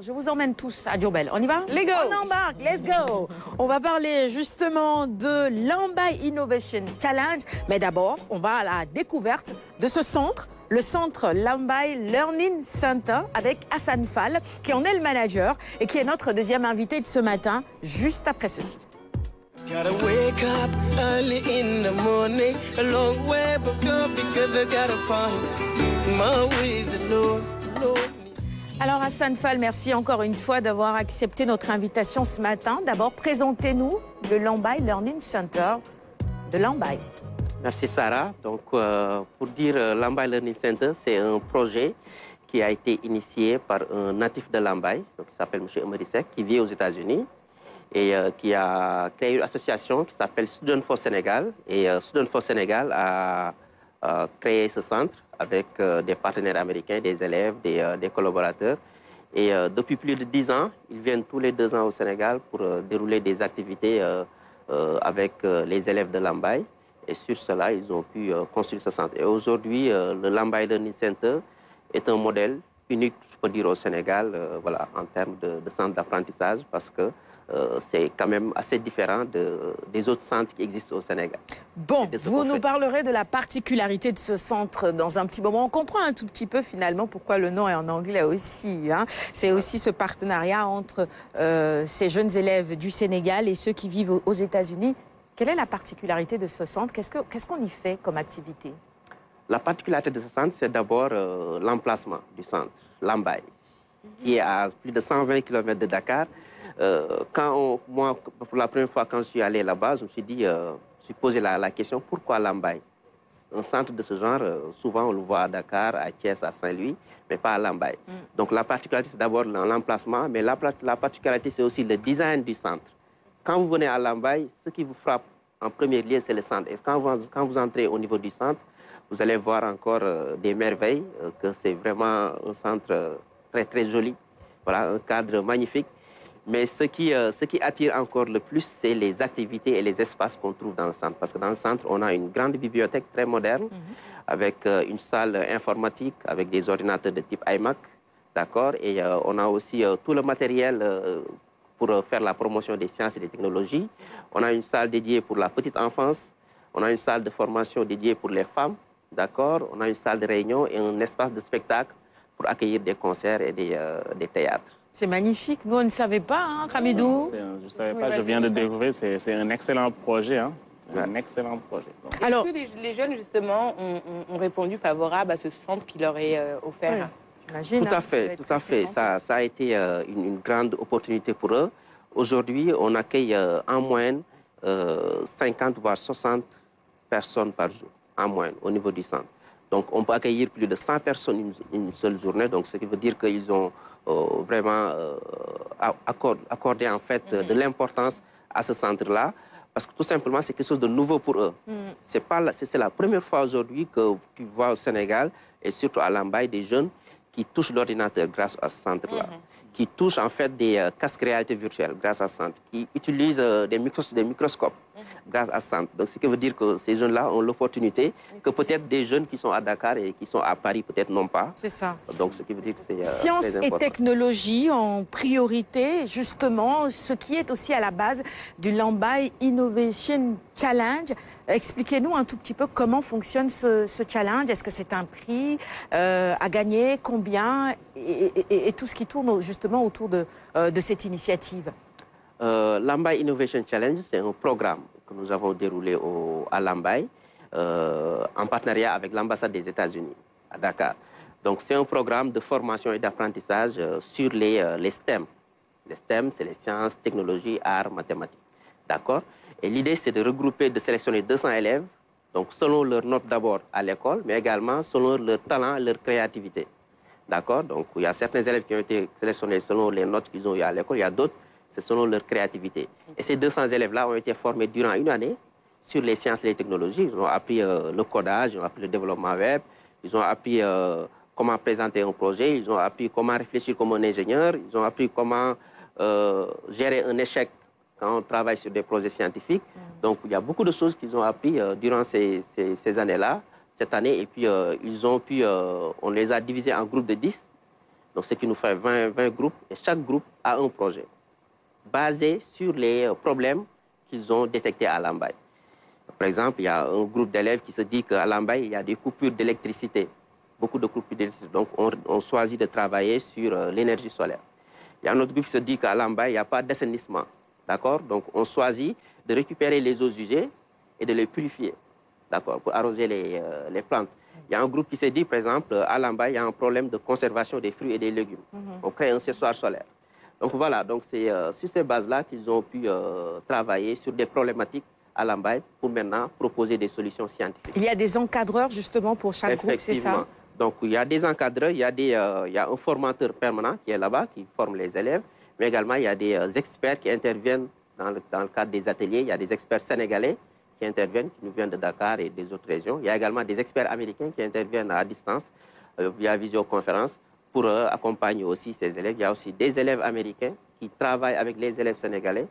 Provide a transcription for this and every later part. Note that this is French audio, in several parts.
Je vous emmène tous à Diourbel. On y va? Let's go. On embarque, let's go. On va parler justement de l'Ambay Innovation Challenge. Mais d'abord, on va à la découverte de ce centre, le centre l'Ambay Learning Center avec Hassan Fall, qui en est le manager et qui est notre deuxième invité de ce matin, juste après ceci. Gotta wake up early in the morning, a long way but go because I gotta find my way, the Lord. Alors Hassan Fall, merci encore une fois d'avoir accepté notre invitation ce matin. D'abord, présentez-nous le l'Ambay Learning Center de l'Ambay. Merci Sarah. Donc, pour dire l'Ambay Learning Center, c'est un projet qui a été initié par un natif de l'Ambay, qui s'appelle M. Omerisek, qui vit aux États-Unis et qui a créé une association qui s'appelle Student for Sénégal. Et Student for Sénégal a créé ce centre avec des partenaires américains, des élèves, des collaborateurs. Et depuis plus de 10 ans, ils viennent tous les 2 ans au Sénégal pour dérouler des activités avec les élèves de l'Ambay. Et sur cela, ils ont pu construire ce centre. Et aujourd'hui, le l'Ambay Learning Center est un modèle unique, je peux dire, au Sénégal, voilà, en termes de centre d'apprentissage, parce que c'est quand même assez différent des autres centres qui existent au Sénégal. Bon, vous nous parlerez de la particularité de ce centre dans un petit moment. On comprend un tout petit peu finalement pourquoi le nom est en anglais aussi. Hein. C'est aussi ce partenariat entre ces jeunes élèves du Sénégal et ceux qui vivent aux États-Unis. Quelle est la particularité de ce centre? Qu'est-ce qu'on y fait comme activité? La particularité de ce centre, c'est d'abord l'emplacement du centre, l'Ambay, qui est à plus de 120 km de Dakar. Moi, pour la première fois, quand je suis allé là-bas, je me suis posé la question, pourquoi l'Ambay? Un centre de ce genre, souvent on le voit à Dakar, à Thiès, à Saint-Louis, mais pas à l'Ambay. Donc la particularité, c'est d'abord l'emplacement, mais la particularité, c'est aussi le design du centre. Quand vous venez à l'Ambay, ce qui vous frappe en premier lieu, c'est le centre. Et quand vous entrez au niveau du centre, vous allez voir encore des merveilles, que c'est vraiment un centre très, très joli. Voilà, un cadre magnifique. Mais ce qui attire encore le plus, c'est les activités et les espaces qu'on trouve dans le centre. Parce que dans le centre, on a une grande bibliothèque très moderne, avec une salle informatique, avec des ordinateurs de type iMac, d'accord. Et on a aussi tout le matériel pour faire la promotion des sciences et des technologies. On a une salle dédiée pour la petite enfance. On a une salle de formation dédiée pour les femmes, d'accord. On a une salle de réunion et un espace de spectacle pour accueillir des concerts et des théâtres. C'est magnifique. Nous, on ne savait pas, hein, Kamidou? Je ne savais pas, je viens de découvrir. C'est un excellent projet. Hein. Un excellent projet. Alors, est-ce que les jeunes, justement, ont répondu favorable à ce centre qui leur est offert? J'imagine. Tout à fait, tout à fait. Ça a été une grande opportunité pour eux. Aujourd'hui, on accueille en moyenne 50 voire 60 personnes par jour, en moyenne, au niveau du centre. Donc, on peut accueillir plus de 100 personnes une seule journée. Donc, ce qui veut dire qu'ils ont vraiment accordé en fait de l'importance à ce centre-là, parce que tout simplement c'est quelque chose de nouveau pour eux. C'est la première fois aujourd'hui que tu vois au Sénégal et surtout à l'Ambay des jeunes qui touchent l'ordinateur grâce à ce centre-là, qui touchent en fait des casques réalité virtuelle grâce à ce centre, qui utilisent des microscopes grâce à ce centre. Donc, ce qui veut dire que ces jeunes-là ont l'opportunité que peut-être des jeunes qui sont à Dakar et qui sont à Paris peut-être n'ont pas. C'est ça. Donc, ce qui veut dire que c'est science très important. Et technologie en priorité, justement, ce qui est aussi à la base du l'Ambay Innovation Challenge. Expliquez-nous un tout petit peu comment fonctionne ce challenge. Est-ce que c'est un prix à gagner? Combien et tout ce qui tourne justement autour de cette initiative? L'Ambay Innovation Challenge, c'est un programme que nous avons déroulé à l'Ambay en partenariat avec l'ambassade des États-Unis à Dakar. Donc, c'est un programme de formation et d'apprentissage sur les STEM. Les STEM, c'est les sciences, technologies, arts, mathématiques. D'accord? Et l'idée, c'est de regrouper, de sélectionner 200 élèves, donc selon leurs notes d'abord à l'école, mais également selon leur talent, leur créativité. D'accord? Donc, il y a certains élèves qui ont été sélectionnés selon les notes qu'ils ont eues à l'école, il y a d'autres, c'est selon leur créativité. Et ces 200 élèves-là ont été formés durant une année sur les sciences et les technologies. Ils ont appris le codage, ils ont appris le développement web, ils ont appris comment présenter un projet, ils ont appris comment réfléchir comme un ingénieur, ils ont appris comment gérer un échec quand on travaille sur des projets scientifiques. Donc, il y a beaucoup de choses qu'ils ont appris durant ces années-là, cette année. Et puis, on les a divisés en groupes de 10. Donc, ce qui nous fait 20 groupes, et chaque groupe a un projet basé sur les problèmes qu'ils ont détectés à Lambaye. Par exemple, il y a un groupe d'élèves qui se dit qu'à Lambaye, il y a des coupures d'électricité, beaucoup de coupures d'électricité. Donc, on choisit de travailler sur l'énergie solaire. Il y a un autre groupe qui se dit qu'à Lambaye, il n'y a pas d'assainissement. D'accord? Donc, on choisit de récupérer les eaux usées et de les purifier, d'accord, pour arroser les plantes. Il y a un groupe qui s'est dit, par exemple, à Lambaye, il y a un problème de conservation des fruits et des légumes. On crée un séchoir solaire. Donc voilà, donc c'est sur ces bases-là qu'ils ont pu travailler sur des problématiques à Lambaye pour maintenant proposer des solutions scientifiques. Il y a des encadreurs justement pour chaque groupe, c'est ça? Donc il y a des encadreurs, il y a un formateur permanent qui est là-bas, qui forme les élèves, mais également il y a des experts qui interviennent dans le cadre des ateliers. Il y a des experts sénégalais qui interviennent, qui nous viennent de Dakar et des autres régions. Il y a également des experts américains qui interviennent à distance via visioconférence pour accompagner aussi ces élèves. Il y a aussi des élèves américains qui travaillent avec les élèves sénégalais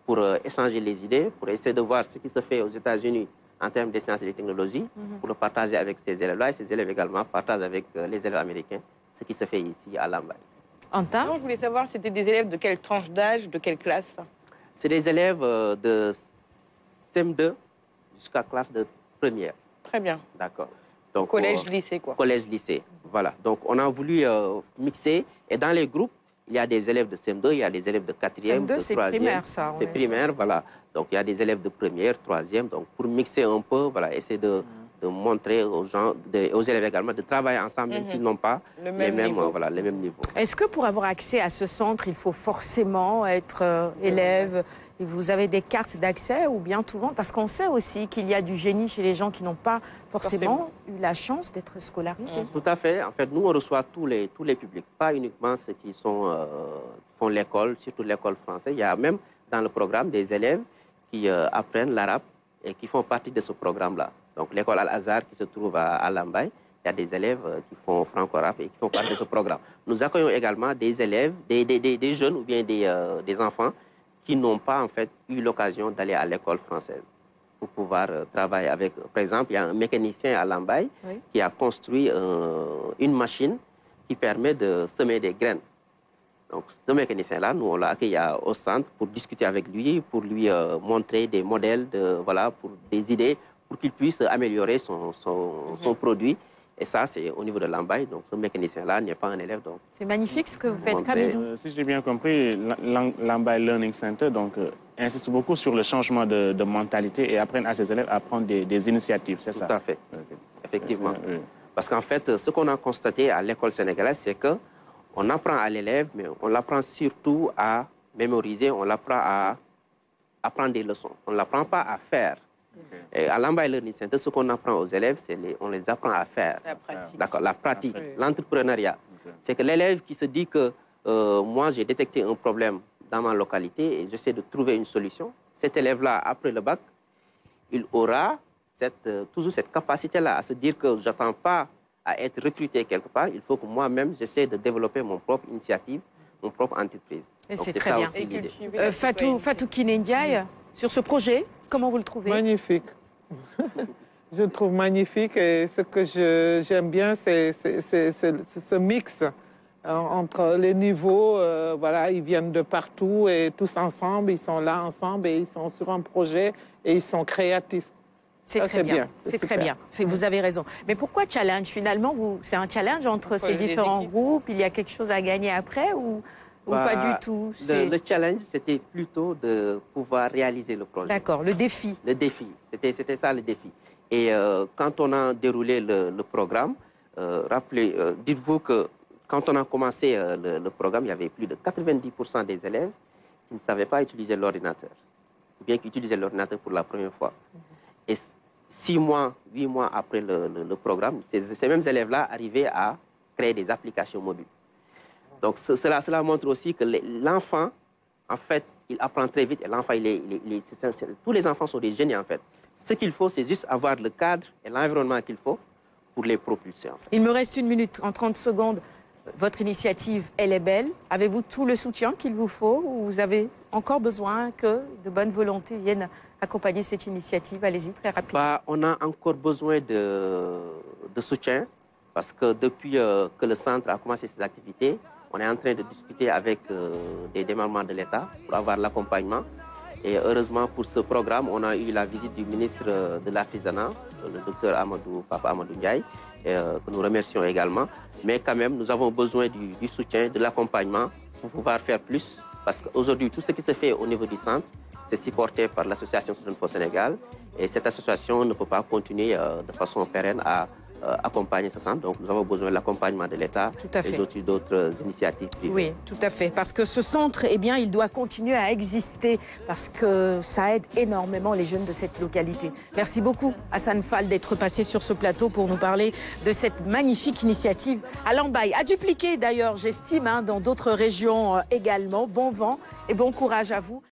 pour échanger les idées, pour essayer de voir ce qui se fait aux États-Unis en termes de sciences et de technologies, pour le partager avec ces élèves-là. Et ces élèves également partagent avec les élèves américains ce qui se fait ici à Lambaye. Anta? Non, je voulais savoir, c'était des élèves de quelle tranche d'âge, de quelle classe? C'est des élèves de CM2 jusqu'à classe de première. Très bien. D'accord. Donc, collège-lycée, quoi. Collège-lycée, voilà. Donc, on a voulu mixer. Et dans les groupes, il y a des élèves de CM2, il y a des élèves de 4e, de 3e. C'est primaire, ça. C'est primaire, voilà. Donc, il y a des élèves de première, 3e. Donc, pour mixer un peu, voilà, essayer de montrer aux gens, aux élèves également, de travailler ensemble, même s'ils n'ont pas les mêmes niveaux. Est-ce que pour avoir accès à ce centre, il faut forcément être élève? Vous avez des cartes d'accès ou bien tout le monde? Parce qu'on sait aussi qu'il y a du génie chez les gens qui n'ont pas forcément eu la chance d'être scolarisés. Tout à fait. En fait, nous, on reçoit tous les publics, pas uniquement ceux qui font l'école, surtout l'école française. Il y a même dans le programme des élèves qui apprennent l'arabe et qui font partie de ce programme-là. Donc, l'école Al-Azhar qui se trouve à Lambaye, il y a des élèves qui font franco-arabe et qui font partie de ce programme. Nous accueillons également des élèves, des jeunes ou bien des enfants qui n'ont pas en fait eu l'occasion d'aller à l'école française pour pouvoir travailler avec. Par exemple, il y a un mécanicien à Lambaye qui a construit une machine qui permet de semer des graines. Donc, ce mécanicien-là, nous, on l'a accueilli au centre pour discuter avec lui, pour lui montrer des modèles, pour des idées, pour qu'il puisse améliorer son produit. Et ça, c'est au niveau de Lambaye. Donc, ce mécanicien-là n'est pas un élève. C'est magnifique ce que vous faites, Kamidou. Si j'ai bien compris, Lambaye Learning Center insiste beaucoup sur le changement de mentalité et apprennent à ses élèves à prendre des initiatives, c'est ça? Tout à fait, effectivement. Parce qu'en fait, ce qu'on a constaté à l'école sénégalaise, c'est qu'on apprend à l'élève, mais on l'apprend surtout à mémoriser, on l'apprend à apprendre des leçons. On ne l'apprend pas à faire. Et à Lambaye Learning Center, ce qu'on apprend aux élèves, on les apprend à faire. La pratique. D'accord, la pratique, l'entrepreneuriat. C'est que l'élève qui se dit que moi, j'ai détecté un problème dans ma localité et j'essaie de trouver une solution. Cet élève-là, après le bac, il aura toujours cette capacité-là à se dire que je n'attends pas à être recruté quelque part. Il faut que moi-même, j'essaie de développer mon propre initiative, mon propre entreprise. C'est très bien. Fatou Kiné Ndiaye, sur ce projet, comment vous le trouvez? Magnifique. Je le trouve magnifique et ce que j'aime bien, c'est ce mix entre les niveaux. Voilà, ils viennent de partout et tous ensemble, ils sont là ensemble et ils sont sur un projet et ils sont créatifs. C'est très bien. C'est très bien. Vous avez raison. Mais pourquoi challenge? Finalement, c'est un challenge entre ces différents groupes? Il y a quelque chose à gagner après ou pas du tout? Le challenge, c'était plutôt de pouvoir réaliser le projet. D'accord, le défi. Le défi, c'était ça le défi. Et quand on a déroulé le programme, dites-vous que quand on a commencé le programme, il y avait plus de 90% des élèves qui ne savaient pas utiliser l'ordinateur, ou bien qui utilisaient l'ordinateur pour la première fois. Et 6 mois, 8 mois après le programme, ces mêmes élèves-là arrivaient à créer des applications mobiles. Donc cela montre aussi que l'enfant, en fait, il apprend très vite. Et l'enfant, tous les enfants sont des génies, en fait. Ce qu'il faut, c'est juste avoir le cadre et l'environnement qu'il faut pour les propulser. En fait. Il me reste 1 minute, en 30 secondes. Votre initiative, elle est belle. Avez-vous tout le soutien qu'il vous faut ou vous avez encore besoin que de bonne volonté viennent accompagner cette initiative? Allez-y, très rapidement. On a encore besoin de soutien parce que depuis que le centre a commencé ses activités, On est en train de discuter avec des démembrements de l'État pour avoir l'accompagnement. Et heureusement, pour ce programme, on a eu la visite du ministre de l'Artisanat, le docteur Papa Amadou Ndiaye, que nous remercions également. Mais quand même, nous avons besoin du soutien, de l'accompagnement pour pouvoir faire plus. Parce qu'aujourd'hui, tout ce qui se fait au niveau du centre, c'est supporté par l'association Student for Sénégal. Et cette association ne peut pas continuer de façon pérenne à accompagner ce centre. Donc, nous avons besoin de l'accompagnement de l'État et d'autres initiatives privées. Oui, tout à fait. Parce que ce centre, eh bien, il doit continuer à exister parce que ça aide énormément les jeunes de cette localité. Merci beaucoup, Hassan Fall, d'être passé sur ce plateau pour nous parler de cette magnifique initiative à Lambaye. À dupliquer, d'ailleurs, j'estime, dans d'autres régions également. Bon vent et bon courage à vous.